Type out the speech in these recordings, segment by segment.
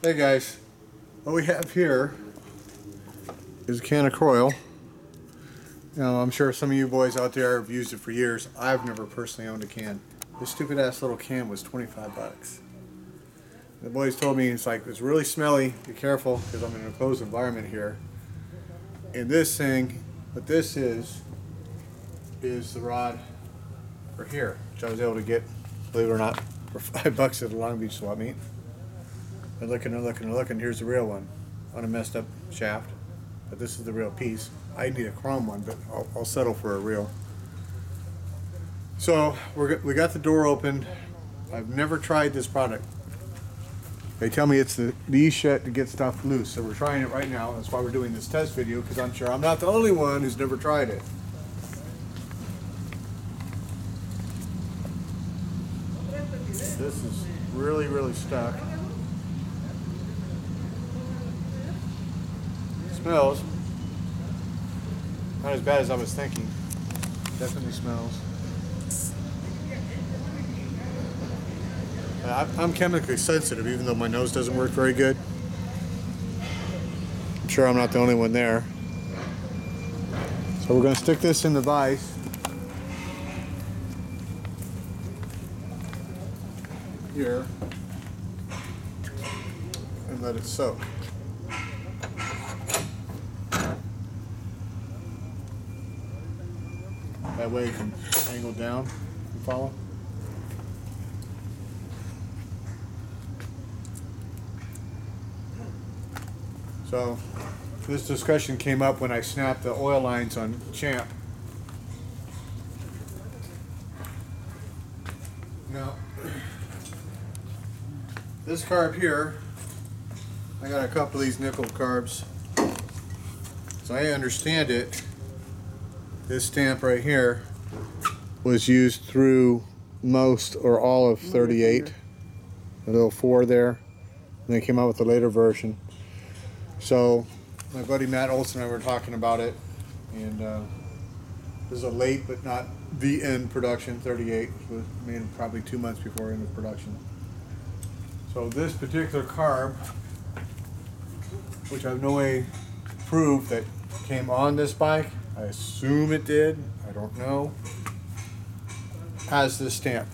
Hey guys, what we have here is a can of Kroil. Now, I'm sure some of you boys out there have used it for years. I've never personally owned a can. This stupid ass little can was 25 bucks. The boys told me it's really smelly. Be careful because I'm in an enclosed environment here. And this thing, what this is the rod for here, which I was able to get, believe it or not, for $5 at the Long Beach swap meet. I'm looking, here's the real one on a messed up shaft. But this is the real piece. I need a chrome one, but I'll settle for a real. So we got the door open. I've never tried this product. They tell me it's the shit to get stuff loose. So we're trying it right now. That's why we're doing this test video, because I'm sure I'm not the only one who's never tried it. This is really, really stuck. Smells not as bad as I was thinking. Definitely smells. I'm chemically sensitive, even though my nose doesn't work very good. I'm sure I'm not the only one there. So we're going to stick this in the vise. Here. And let it soak. That way it can angle down. You follow? So this discussion came up when I snapped the oil lines on Champ. Now, this carb here, I got a couple of these nickel carbs. So I understand it. This stamp right here was used through most or all of 38. A little 4 there. And they came out with a later version. So my buddy Matt Olson and I were talking about it. And this is a late but not the end production. 38 was made probably 2 months before end of production. So this particular carb, which I have no way to prove that came on this bike, I assume it did, I don't know, has this stamp.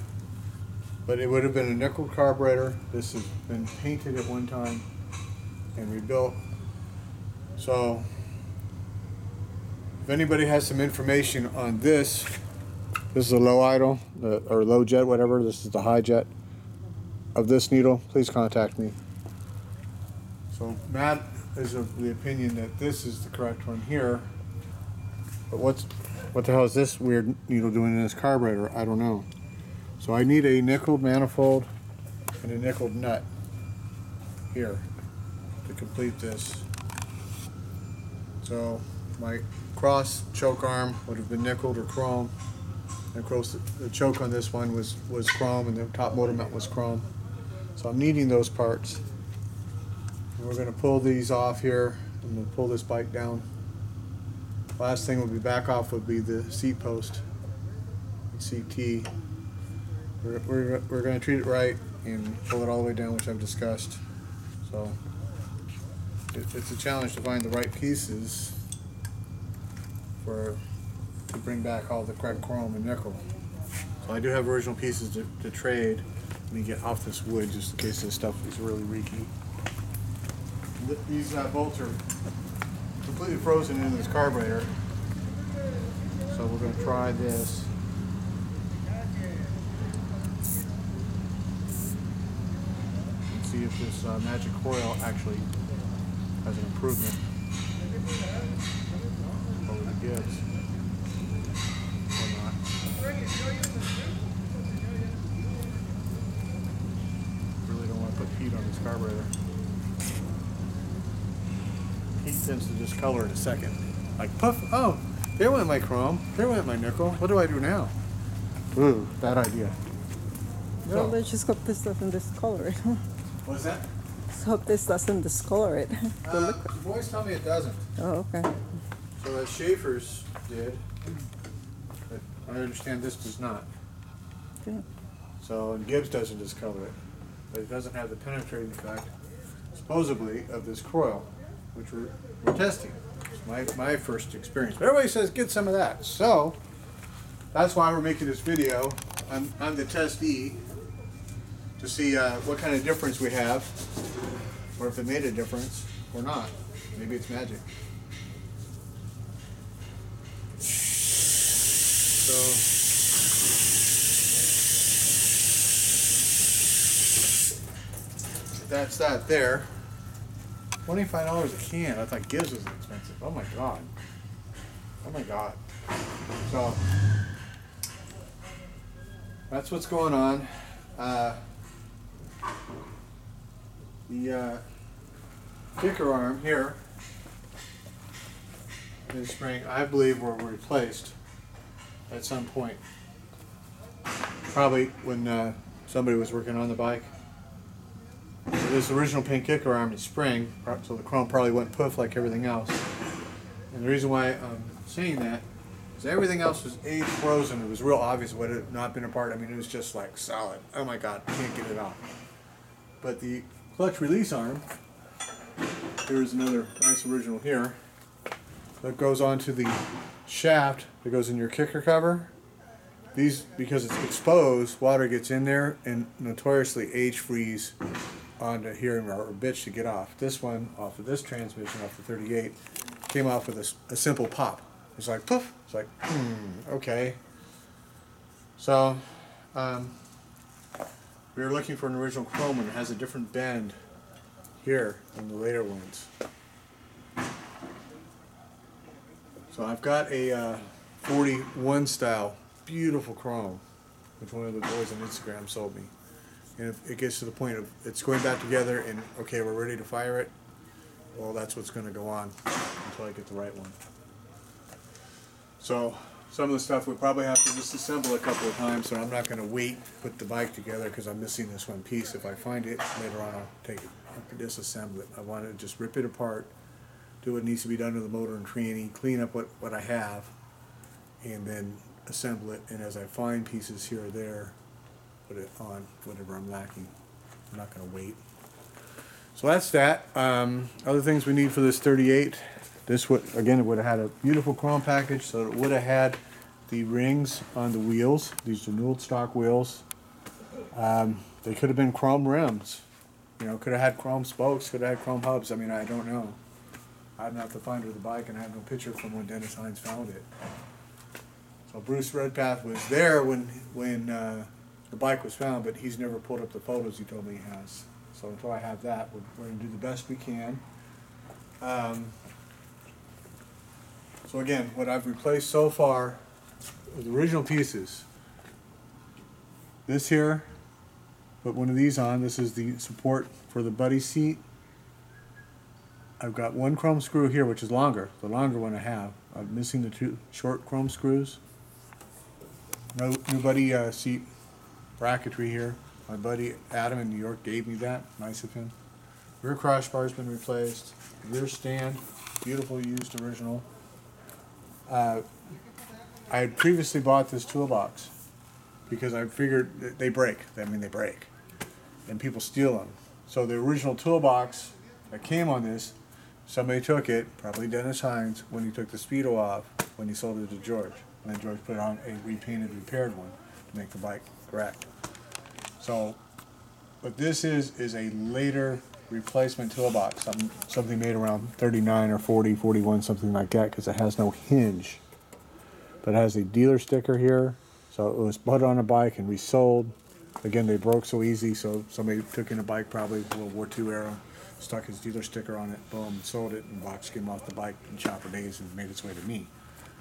But it would have been a nickel carburetor. This has been painted at one time and rebuilt. So if anybody has some information on this is a low idle, or low jet, whatever, this is the high jet of this needle, please contact me. So Matt is of the opinion that this is the correct one here. But what the hell is this weird needle doing in this carburetor? I don't know. So I need a nickeled manifold and a nickeled nut here to complete this. So my cross choke arm would have been nickeled or chrome. And of course the choke on this one was chrome, and the top motor mount was chrome. So I'm needing those parts. And we're going to pull these off here, and we'll pull this bike down. Last thing we'll be back off would be the seat post, CT. We're going to treat it right and pull it all the way down, which I've discussed. So it's a challenge to find the right pieces to bring back all the correct chrome and nickel. So I do have original pieces to trade. Let me get off this wood just in case this stuff is really reeky. These bolts are completely frozen in this carburetor. So we're going to try this. And see if this magic coil actually has an improvement over the Gibbs or not. Really don't want to put heat on this carburetor. Heat tends to discolor in a second. Like, puff, oh, there went my chrome, there went my nickel. What do I do now? Ooh, bad idea. Well, let's just hope this doesn't discolor it. What's that? Let's hope this doesn't discolor it. The boys tell me it doesn't. Oh, okay. So that Schaefer's did, but I understand this does not. Okay. So, and Gibbs doesn't discolor it, but it doesn't have the penetrating effect supposedly, of this Kroil, which we're testing. It's my first experience. But everybody says get some of that. So that's why we're making this video. I'm the testee to see what kind of difference we have, or if it made a difference or not. Maybe it's magic. So that's that there. $25 a can. I thought Gibbs was expensive. Oh my god. Oh my god. So that's what's going on. The kicker arm here in spring, I believe, were replaced at some point. Probably when somebody was working on the bike. This original pin kicker arm is spring, so the chrome probably went poof like everything else. And the reason why I'm saying that is everything else was age frozen. It was real obvious what had not been apart. I mean, it was just like solid. Oh my god, can't get it off. But the clutch release arm, here's another nice original here, that goes onto the shaft that goes in your kicker cover. These, because it's exposed, water gets in there and notoriously age freeze onto here and are a bitch to get off. This one, off of this transmission, off the 38, came off with a simple pop. It's like poof. It's like, okay. So we were looking for an original chrome one that has a different bend here than the later ones. So I've got a 41 style, beautiful chrome, which one of the boys on Instagram sold me. And if it gets to the point of it's going back together and okay, we're ready to fire it, well, that's what's going to go on until I get the right one. So some of the stuff we probably have to disassemble a couple of times, so I'm not going to wait to put the bike together because I'm missing this one piece. If I find it later on, I'll take it, I'll disassemble it. I want to just rip it apart, do what needs to be done to the motor and tranny, clean up what I have, and then assemble it. And as I find pieces here or there, put it on whatever I'm lacking. I'm not going to wait. So that's that. Other things we need for this 38. This would, again, it would have had a beautiful chrome package, so it would have had the rings on the wheels. These are new stock wheels. They could have been chrome rims. You know, could have had chrome spokes, could have had chrome hubs. I mean, I don't know. I'm not the finder of the bike, and I have no picture from when Dennis Hines found it. So Bruce Redpath was there when the bike was found, but he's never pulled up the photos he told me he has. So until I have that, we're going to do the best we can. So again, what I've replaced so far are the original pieces. This here, put one of these on. This is the support for the buddy seat. I've got one chrome screw here, which is longer, the longer one I have. I'm missing the two short chrome screws. No new buddy seat bracketry here. My buddy Adam in New York gave me that. Nice of him. Rear crossbar's been replaced. Rear stand, beautiful used original. I had previously bought this toolbox because I figured they break. I mean, they break, and people steal them. So the original toolbox that came on this, somebody took it, probably Dennis Hines, when he took the Speedo off, when he sold it to George. And then George put on a repainted, repaired one to make the bike correct. So, what this is a later replacement toolbox, something made around 39 or 40, 41, something like that, because it has no hinge. But it has a dealer sticker here, so it was put on a bike and resold. Again, they broke so easy, so somebody took in a bike, probably World War II era, stuck his dealer sticker on it, boom, sold it, and box came off the bike in chopper days and made its way to me.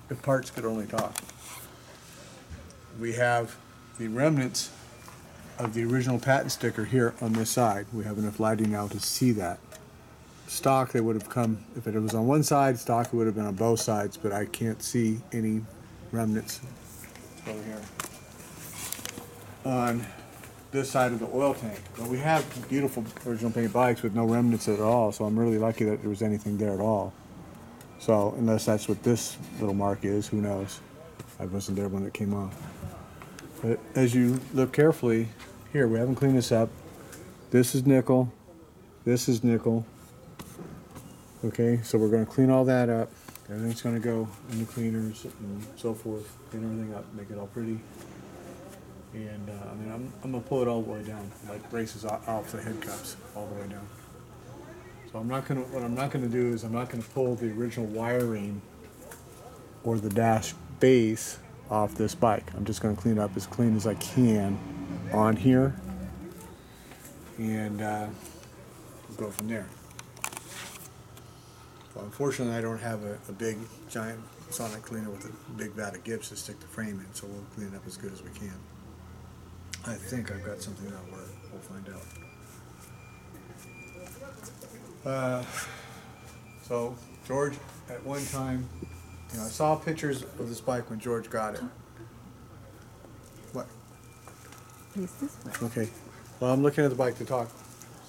The parts could only talk. We have the remnants of the original patent sticker here on this side. We have enough lighting now to see that. Stock, they would have come, if it was on one side, stock it would have been on both sides, but I can't see any remnants over here on this side of the oil tank. But we have beautiful original paint bikes with no remnants at all, so I'm really lucky that there was anything there at all. So, unless that's what this little mark is, who knows? I wasn't there when it came off. But as you look carefully, here, we haven't cleaned this up. This is nickel. This is nickel. Okay, so we're going to clean all that up. Everything's going to go in the cleaners and so forth. Clean everything up, make it all pretty. And I mean, I'm going to pull it all the way down, like braces off the head cups all the way down. So what I'm not going to do is I'm not going to pull the original wiring or the dash base off this bike. I'm just going to clean it up as clean as I can on here, and we'll go from there. Well, unfortunately, I don't have a big giant sonic cleaner with a big vat of Gibbs to stick the frame in, so we'll clean it up as good as we can. I think I've got something that'll work. We'll find out. So George, at one time, you know, I saw pictures of this bike when George got it. What? Is this one? Okay. Well, I'm looking at the bike to talk,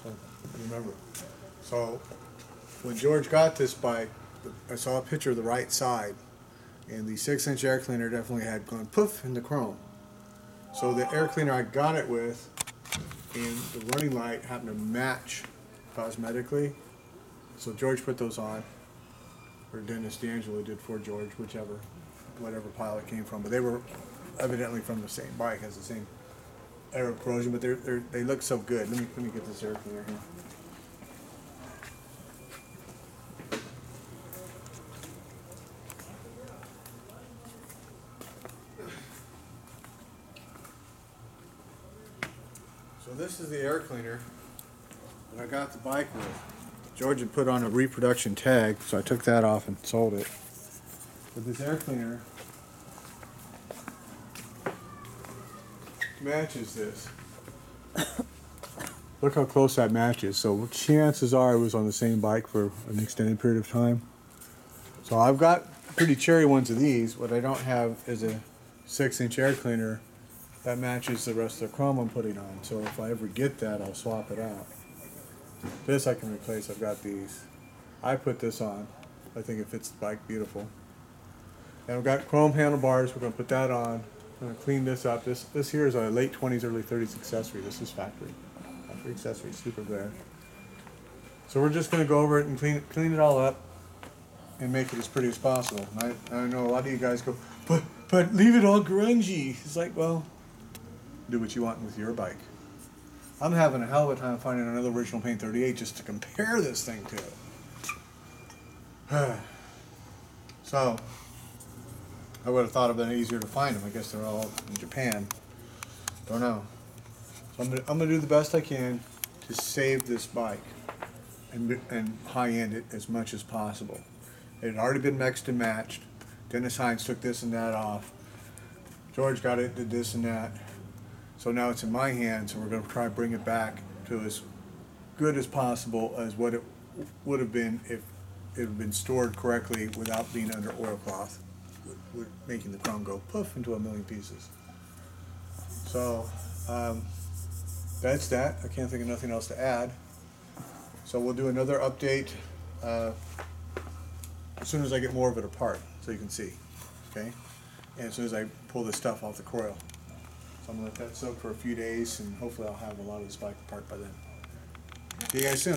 so remember. So when George got this bike, I saw a picture of the right side, and the 6-inch air cleaner definitely had gone poof in the chrome. So the air cleaner I got it with and the running light happened to match cosmetically. So George put those on, or Dennis D'Angelo did for George, whatever pile it came from. But they were evidently from the same bike, has the same air corrosion, but they look so good. Let me get this air cleaner here. So this is the air cleaner that I got the bike with. George had put on a reproduction tag, so I took that off and sold it. But this air cleaner matches this. Look how close that matches. So chances are it was on the same bike for an extended period of time. So I've got pretty cherry ones of these. What I don't have is a 6-inch air cleaner that matches the rest of the chrome I'm putting on. So if I ever get that, I'll swap it out. This I can replace. I've got these. I put this on. I think it fits the bike beautiful. And I've got chrome handlebars. We're going to put that on. I'm going to clean this up. This here is a late 20s, early 30s accessory. This is factory accessory, super glare. So we're just going to go over it and clean it all up and make it as pretty as possible. And I know a lot of you guys go, but leave it all grungy. It's like, well, do what you want with your bike. I'm having a hell of a time finding another original Paint 38 just to compare this thing to. So I would have thought it would have been easier to find them. I guess they're all in Japan. Don't know. So I'm gonna do the best I can to save this bike and high-end it as much as possible. It had already been mixed and matched. Dennis Hines took this and that off. George got it, did this and that. So now it's in my hands, and we're going to try to bring it back to as good as possible as what it would have been if it had been stored correctly without being under oilcloth, making the chrome go poof into a million pieces. So that's that. I can't think of nothing else to add. So we'll do another update as soon as I get more of it apart, so you can see. Okay, and as soon as I pull this stuff off the Kroil. So I'm going to let that soak for a few days, and hopefully I'll have a lot of this bike apart by then. See you guys soon.